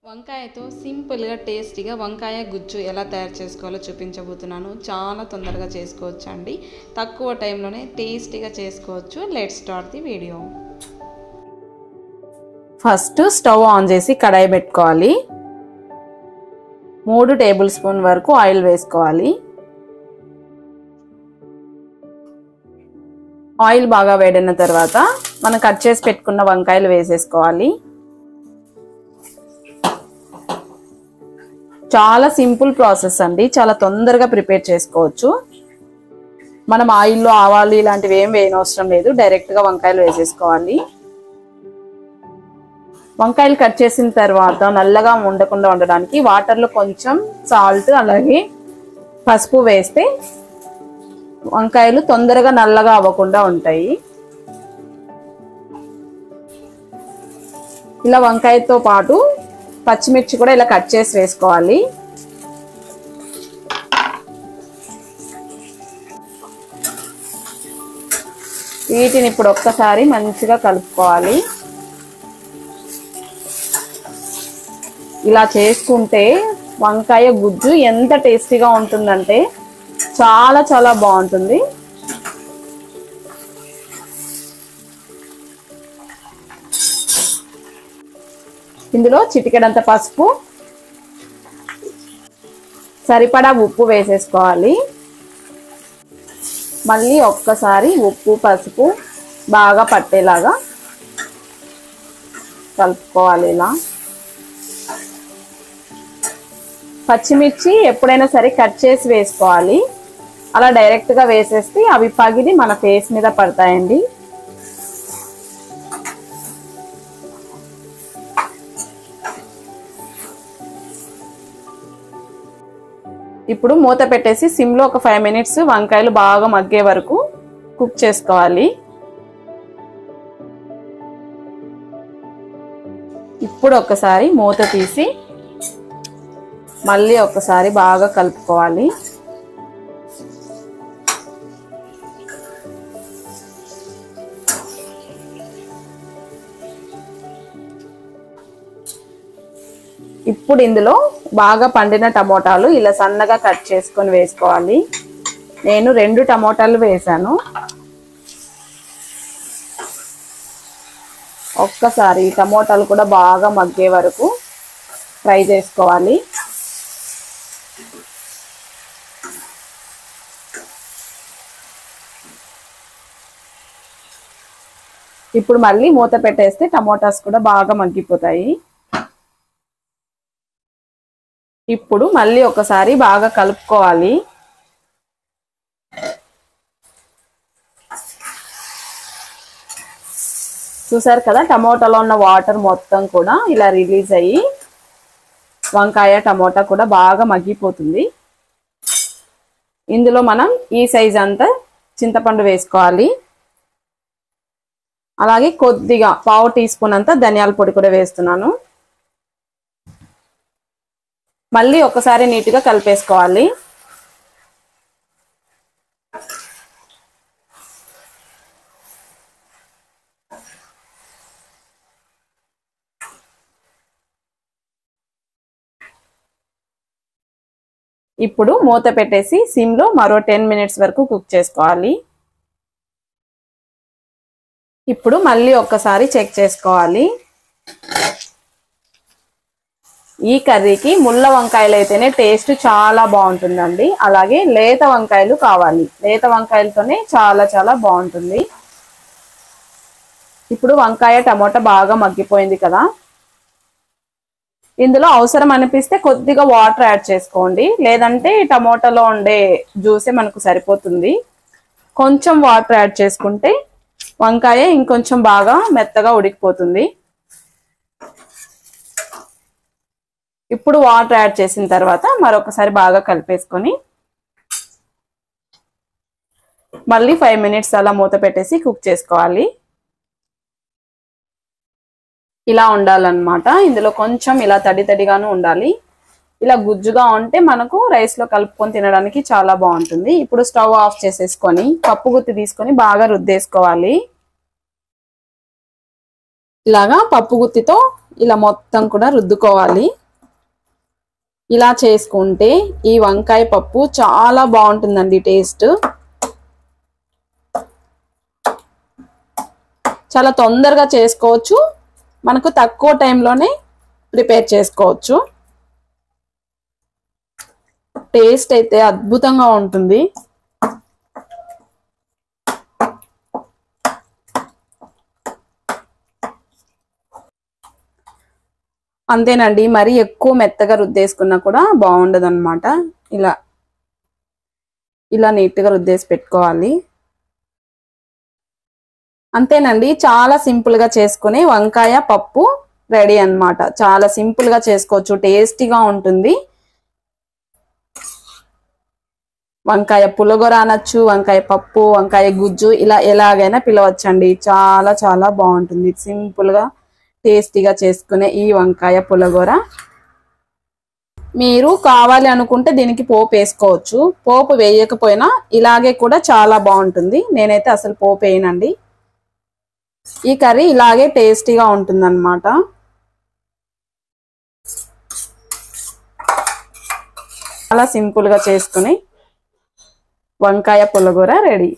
వంకాయతో సింపుల్గా టేస్టీగా వంకాయ గుజ్జు ఎలా తయారు చేసుకోవాలో చూపించబోతున్నాను. చాలా తొందరగా చేసుకోవచ్చు అండి. తక్కువ టైంలోనే టేస్టీగా చేసుకోవచ్చు. Let's start the video. First stove on చేసి కడాయి పెట్టుకోవాలి. 3 టేబుల్ స్పూన్ వరకు ఆయిల్ వేసుకోవాలి. ఆయిల్ బాగా వేడిన తర్వాత మనం కట్ చేసి పెట్టుకున్న వంకాయలు వేసేసుకోవాలి. చాలా సింపుల్ ప్రాసెస్ అండి. చాలా తొందరగా ప్రిపేర్ చేసుకోవచ్చు. మనం ఆయిల్లో ఆవాలు ఇలాంటివి ఏం వేయనవసరం లేదు. డైరెక్ట్గా వంకాయలు వేసేసుకోవాలి. వంకాయలు కట్ చేసిన తర్వాత నల్లగా ఉండకుండా ఉండడానికి వాటర్లో కొంచెం సాల్ట్ అలాగే పసుపు వేస్తే వంకాయలు తొందరగా నల్లగా అవ్వకుండా ఉంటాయి. ఇలా వంకాయతో పాటు పచ్చిమిర్చి కూడా ఇలా కట్ చేసి వేసుకోవాలి. వీటిని ఇప్పుడు ఒక్కసారి మంచిగా కలుపుకోవాలి. ఇలా చేసుకుంటే వంకాయ గుజ్జు ఎంత టేస్టీగా ఉంటుందంటే చాలా చాలా బాగుంటుంది. ఇందులో చిటికెడంత పసుపు, సరిపడా ఉప్పు వేసేసుకోవాలి. మళ్ళీ ఒక్కసారి ఉప్పు పసుపు బాగా పట్టేలాగా కలుపుకోవాలి. ఇలా పచ్చిమిర్చి ఎప్పుడైనా సరే కట్ చేసి వేసుకోవాలి. అలా డైరెక్ట్గా వేసేస్తే అవి పగిలి మన ఫేస్ మీద పడతాయండి. ఇప్పుడు మూత పెట్టేసి సిమ్లో ఒక 5 మినిట్స్ వంకాయలు బాగా మగ్గే వరకు కుక్ చేసుకోవాలి. ఇప్పుడు ఒకసారి మూత తీసి మళ్ళీ ఒకసారి బాగా కలుపుకోవాలి. ఇప్పుడు ఇందులో బాగా పండిన టమోటాలు ఇలా సన్నగా కట్ చేసుకొని వేసుకోవాలి. నేను 2 టమోటాలు వేసాను. ఒక్కసారి టమోటాలు కూడా బాగా మగ్గే వరకు ఫ్రై చేసుకోవాలి. ఇప్పుడు మళ్ళీ మూత పెట్టేస్తే టమోటాస్ కూడా బాగా మగ్గిపోతాయి. ఇప్పుడు మళ్ళీ ఒకసారి బాగా కలుపుకోవాలి. చూసారు కదా, టమోటాలో ఉన్న వాటర్ మొత్తం కూడా ఇలా రిలీజ్ అయ్యి వంకాయ టమోటా కూడా బాగా మగ్గిపోతుంది. ఇందులో మనం ఈ సైజ్ అంతా చింతపండు వేసుకోవాలి. అలాగే కొద్దిగా 1/2 టీ స్పూన్ అంతా ధనియాల పొడి కూడా వేస్తున్నాను. మళ్ళీ ఒకసారి నీట్గా కలిపేసుకోవాలి. ఇప్పుడు మూత పెట్టేసి సిమ్లో మరో 10 మినిట్స్ వరకు కుక్ చేసుకోవాలి. ఇప్పుడు మళ్ళీ ఒక్కసారి చెక్ చేసుకోవాలి. ఈ కర్రీకి ముళ్ళ వంకాయలు అయితేనే టేస్ట్ చాలా బాగుంటుందండి. అలాగే లేత వంకాయలు కావాలి. లేత వంకాయలతోనే చాలా చాలా బాగుంటుంది. ఇప్పుడు వంకాయ టమోటా బాగా మగ్గిపోయింది కదా. ఇందులో అవసరం అనిపిస్తే కొద్దిగా వాటర్ యాడ్ చేసుకోండి. లేదంటే టమోటాలో ఉండే జ్యూసే మనకు సరిపోతుంది. కొంచెం వాటర్ యాడ్ చేసుకుంటే వంకాయ ఇంకొంచెం బాగా మెత్తగా ఉడికిపోతుంది. ఇప్పుడు వాటర్ యాడ్ చేసిన తర్వాత మరొకసారి బాగా కలిపేసుకొని మళ్ళీ 5 మినిట్స్ అలా మూత పెట్టేసి కుక్ చేసుకోవాలి. ఇలా ఉండాలన్నమాట. ఇందులో కొంచెం ఇలా తడి తడిగాను ఉండాలి. ఇలా గుజ్జుగా ఉంటే మనకు రైస్లో కలుపుకొని తినడానికి చాలా బాగుంటుంది. ఇప్పుడు స్టవ్ ఆఫ్ చేసేసుకొని పప్పు గుత్తి తీసుకొని బాగా రుద్దేసుకోవాలి. ఇలాగా పప్పు గుత్తితో ఇలా మొత్తం కూడా రుద్దుకోవాలి. ఇలా చేసుకుంటే ఈ వంకాయ పప్పు చాలా బాగుంటుందండి. టేస్ట్ చాలా తొందరగా చేసుకోవచ్చు, మనకు తక్కువ టైంలోనే ప్రిపేర్ చేసుకోవచ్చు. టేస్ట్ అయితే అద్భుతంగా ఉంటుంది. అంతేనండి, మరి ఎక్కువ మెత్తగా రుద్దేసుకున్నా కూడా బాగుండదు అనమాట. ఇలా ఇలా నీట్గా రుద్దేసి పెట్టుకోవాలి. అంతేనండి, చాలా సింపుల్గా చేసుకునే వంకాయ పప్పు రెడీ అన్నమాట. చాలా సింపుల్గా చేసుకోవచ్చు, టేస్టీగా ఉంటుంది. వంకాయ పులగూర అనొచ్చు, వంకాయ పప్పు, వంకాయ గుజ్జు, ఇలా ఎలాగైనా పిలవచ్చండి. చాలా చాలా బాగుంటుంది సింపుల్గా టేస్టీగా చేసుకునే ఈ వంకాయ పులగూర. మీరు కావాలి అనుకుంటే దీనికి పోపు వేసుకోవచ్చు, పోపు వేయకపోయినా ఇలాగే కూడా చాలా బాగుంటుంది. నేనైతే అసలు పోపు వేయనండి. ఈ కర్రీ ఇలాగే టేస్టీగా ఉంటుందన్నమాట. చాలా సింపుల్గా చేసుకుని వంకాయ పులగూర రెడీ.